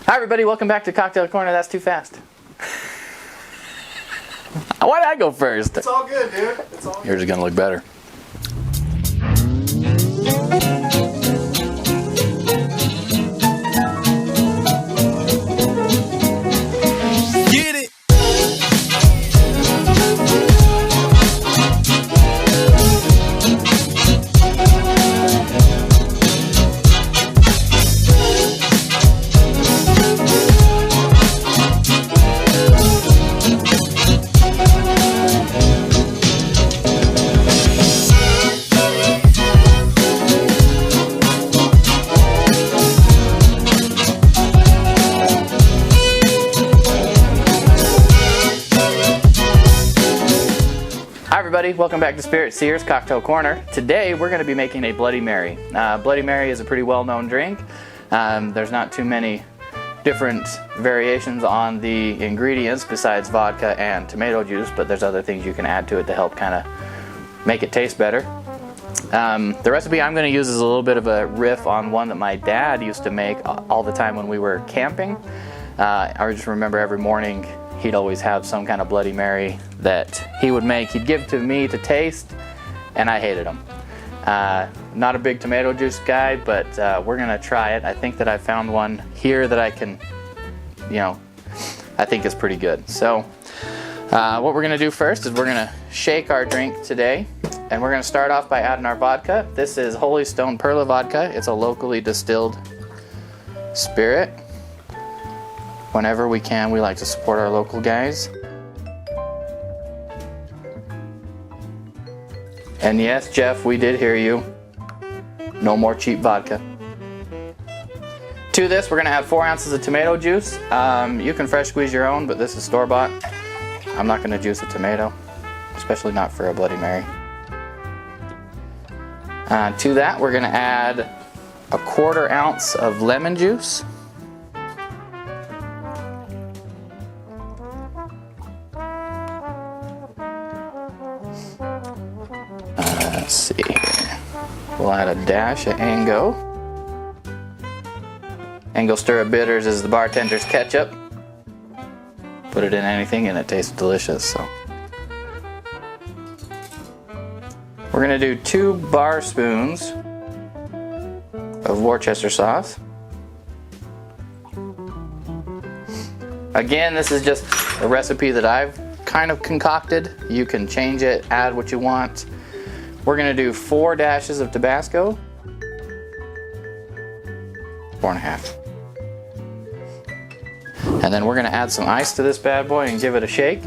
Hi everybody, welcome back to Cocktail Corner. That's too fast. Why did I go first? It's all good, dude. It's all good. Yours is gonna look better. Get it. Hi everybody, welcome back to Spirit Seers Cocktail Corner. Today we're going to be making a Bloody Mary. Bloody Mary is a pretty well-known drink. There's not too many different variations on the ingredients besides vodka and tomato juice, but there's other things you can add to it to help kind of make it taste better. The recipe I'm going to use is a little bit of a riff on one that my dad used to make all the time when we were camping. I just remember every morning he'd always have some kind of Bloody Mary that he would make. He'd give to me to taste, and I hated them. Not a big tomato juice guy, but we're gonna try it. I think that I found one here that I can, I think is pretty good. So what we're gonna do first is we're gonna shake our drink today, and we're gonna start off by adding our vodka. This is Holy Stone Perla vodka. It's a locally distilled spirit. Whenever we can, we like to support our local guys. And yes, Jeff, we did hear you. No more cheap vodka. To this, we're gonna add 4 ounces of tomato juice. You can fresh squeeze your own, but this is store-bought. I'm not gonna juice a tomato, especially not for a Bloody Mary. To that, we're gonna add a 1/4 ounce of lemon juice. Let's see here. We'll add a dash of Ango. Angostura Bitters is the bartender's ketchup. Put it in anything and it tastes delicious. So we're gonna do 2 bar spoons of Worcester sauce. Again, this is just a recipe that I've kind of concocted. You can change it, add what you want. We're gonna do 4 dashes of Tabasco. 4.5. And then we're gonna add some ice to this bad boy and give it a shake.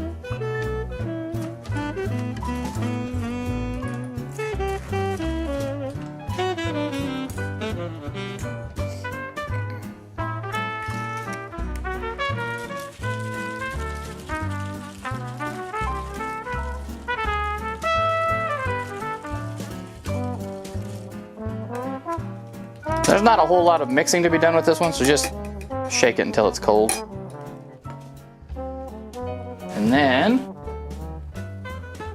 There's not a whole lot of mixing to be done with this one, so just shake it until it's cold. And then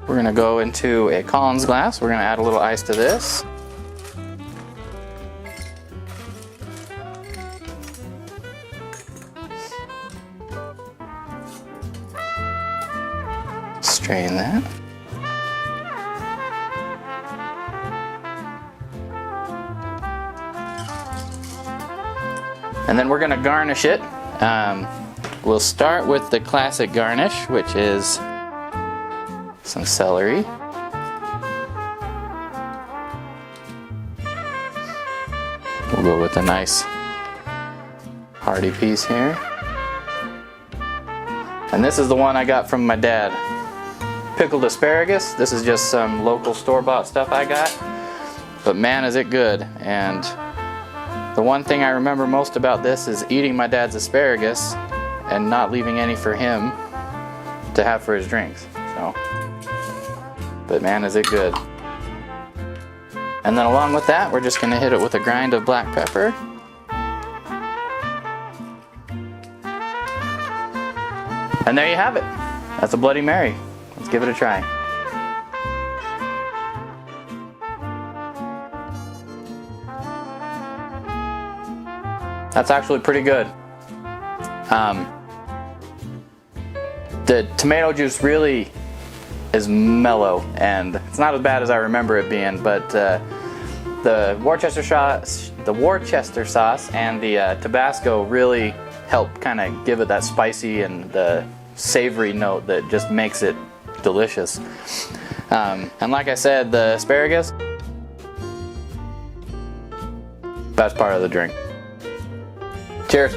we're gonna go into a Collins glass. We're gonna add a little ice to this. Strain that. And then we're gonna garnish it. We'll start with the classic garnish, which is some celery. We'll go with a nice hearty piece here. And this is the one I got from my dad. Pickled asparagus. This is just some local store-bought stuff I got. But man, is it good. And the one thing I remember most about this is eating my dad's asparagus and not leaving any for him to have for his drinks. So, but man, is it good. And then along with that, we're just gonna hit it with a grind of black pepper. And there you have it. That's a Bloody Mary. Let's give it a try. That's actually pretty good. The tomato juice really is mellow, and it's not as bad as I remember it being, but the Worcester sauce and the Tabasco really help kind of give it that spicy and the savory note that just makes it delicious. And like I said, the asparagus, best part of the drink. Cheers.